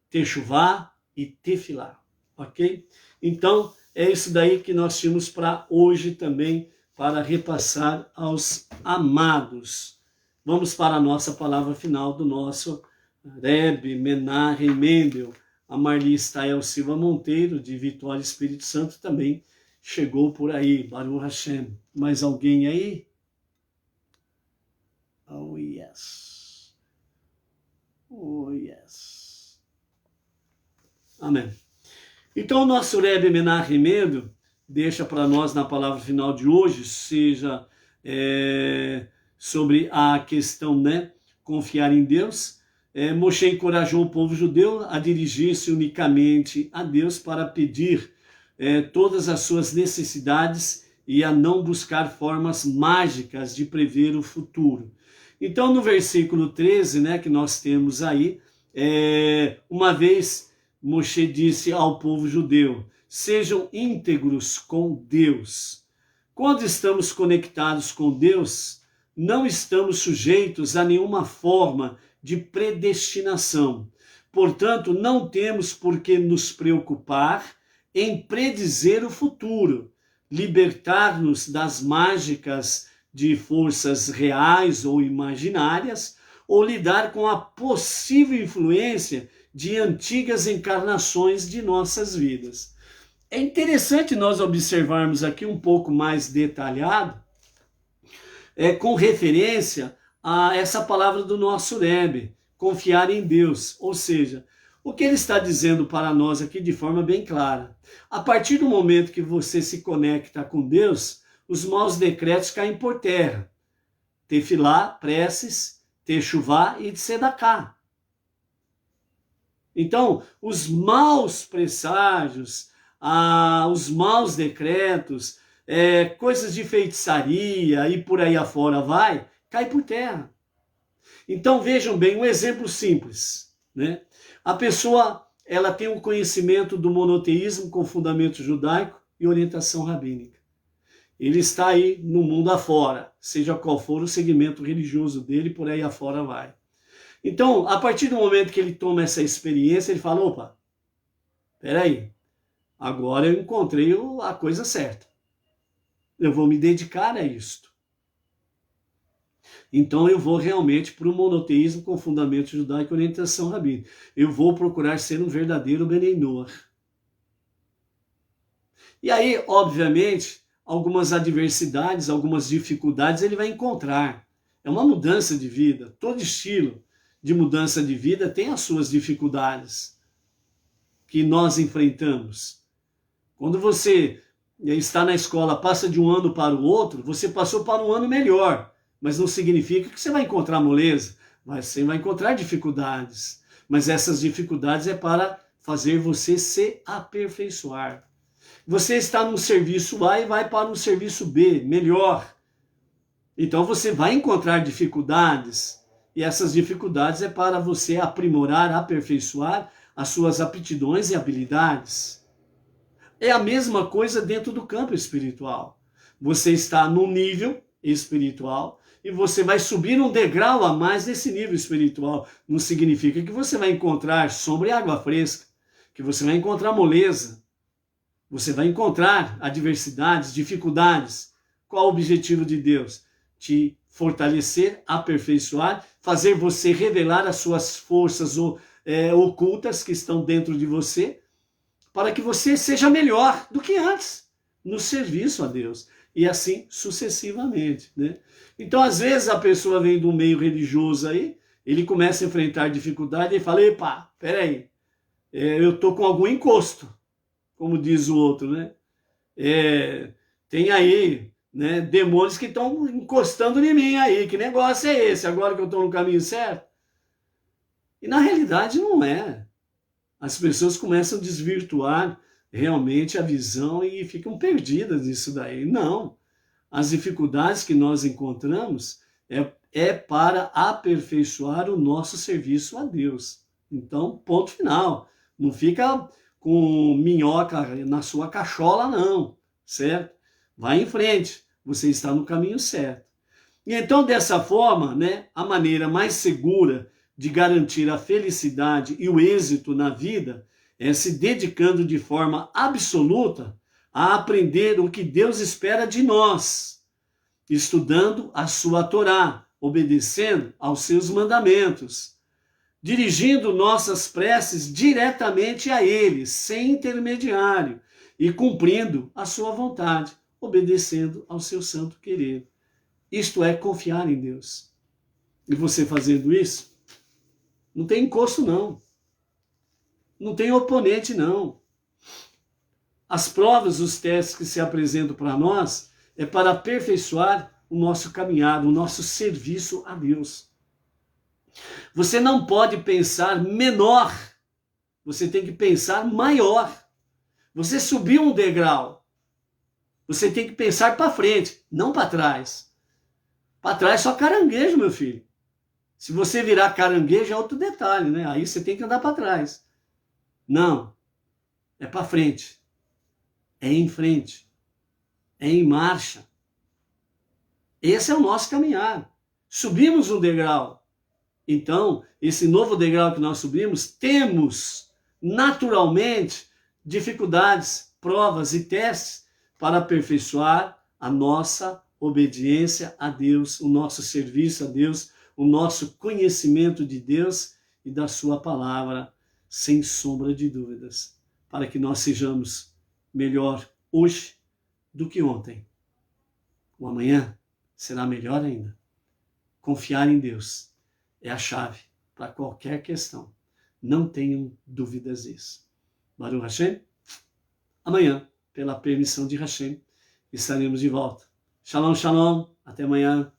Techuvá e Tefilá. Ok? Então é isso daí que nós tínhamos para hoje também, para repassar aos amados. Vamos para a nossa palavra final do nosso Rebbe Menachem Mendel. A Marli Stael Silva Monteiro, de Vitória Espírito Santo, também chegou por aí. Baruch Hashem. Mais alguém aí? Oh, yes. Oh, yes. Amém. Então, o nosso Rebbe Menachem Mendel deixa para nós na palavra final de hoje, seja sobre a questão, né, confiar em Deus. Moshe encorajou o povo judeu a dirigir-se unicamente a Deus para pedir todas as suas necessidades e a não buscar formas mágicas de prever o futuro. Então, no versículo 13, né, que nós temos aí, uma vez Moshe disse ao povo judeu: sejam íntegros com Deus. Quando estamos conectados com Deus, não estamos sujeitos a nenhuma forma de predestinação. Portanto, não temos por que nos preocupar em predizer o futuro, libertar-nos das mágicas de forças reais ou imaginárias, ou lidar com a possível influência de antigas encarnações de nossas vidas. É interessante nós observarmos aqui um pouco mais detalhado, com referência a essa palavra do nosso Rebbe, confiar em Deus. Ou seja, o que ele está dizendo para nós aqui de forma bem clara: a partir do momento que você se conecta com Deus, os maus decretos caem por terra. Tefilá, preces, Techuvá e Tzedaká. Então, os maus presságios, os maus decretos, coisas de feitiçaria e por aí afora vai, cai por terra. Então vejam bem, um exemplo simples, né? A pessoa, ela tem um conhecimento do monoteísmo com fundamento judaico e orientação rabínica. ele está aí no mundo afora, seja qual for o segmento religioso dele, por aí afora vai. Então, a partir do momento que ele toma essa experiência, ele fala, opa, peraí, agora eu encontrei a coisa certa. Eu vou me dedicar a isto. Então eu vou realmente para o monoteísmo com fundamento judaico e orientação rabínica. Eu vou procurar ser um verdadeiro Benei Noach. E aí, obviamente, algumas adversidades, algumas dificuldades ele vai encontrar. É uma mudança de vida. Todo estilo de mudança de vida tem as suas dificuldades que nós enfrentamos. Quando você está na escola, passa de um ano para o outro, você passou para um ano melhor. Mas não significa que você vai encontrar moleza, mas você vai encontrar dificuldades. Mas essas dificuldades é para fazer você se aperfeiçoar. Você está no serviço A e vai para um serviço B, melhor. Então você vai encontrar dificuldades. E essas dificuldades é para você aprimorar, aperfeiçoar as suas aptidões e habilidades. É a mesma coisa dentro do campo espiritual. Você está no nível espiritual e você vai subir um degrau a mais nesse nível espiritual. Não significa que você vai encontrar sombra e água fresca, que você vai encontrar moleza. Você vai encontrar adversidades, dificuldades. Qual o objetivo de Deus? Te fortalecer, aperfeiçoar, fazer você revelar as suas forças ocultas que estão dentro de você, para que você seja melhor do que antes, no serviço a Deus. E assim sucessivamente, né? Então, às vezes, a pessoa vem do meio religioso aí, ele começa a enfrentar dificuldade e fala, epa, peraí, eu tô com algum encosto, como diz o outro, né? Tem aí, né, demônios que estão encostando em mim aí, que negócio é esse, agora que eu estou no caminho certo? E na realidade não é. As pessoas começam a desvirtuar realmente a visão e ficam perdidas nisso daí. Não. As dificuldades que nós encontramos é para aperfeiçoar o nosso serviço a Deus. Então, ponto final. Não fica com minhoca na sua cachola, não. Certo? Vai em frente. Você está no caminho certo. E então, dessa forma, né, a maneira mais segura de garantir a felicidade e o êxito na vida é se dedicando de forma absoluta a aprender o que Deus espera de nós, estudando a sua Torá, obedecendo aos seus mandamentos, dirigindo nossas preces diretamente a Ele, sem intermediário, e cumprindo a sua vontade, obedecendo ao seu santo querer. Isto é confiar em Deus. E você fazendo isso, não tem encosto não. Não tem oponente não. As provas, os testes que se apresentam para nós é para aperfeiçoar o nosso caminhar, o nosso serviço a Deus. Você não pode pensar menor, você tem que pensar maior. Você subiu um degrau, você tem que pensar para frente, não para trás. Para trás só caranguejo, meu filho. Se você virar caranguejo é outro detalhe, né? Aí você tem que andar para trás. Não, é para frente. É em frente. É em marcha. Esse é o nosso caminhar. Subimos um degrau. Então, esse novo degrau que nós subimos, temos naturalmente dificuldades, provas e testes para aperfeiçoar a nossa obediência a Deus, o nosso serviço a Deus, o nosso conhecimento de Deus e da sua palavra, sem sombra de dúvidas, para que nós sejamos melhor hoje do que ontem. O amanhã será melhor ainda. Confiar em Deus é a chave para qualquer questão. Não tenham dúvidas disso. Baruch Hashem. Amanhã, pela permissão de Hashem, estaremos de volta. Shalom, shalom. Até amanhã.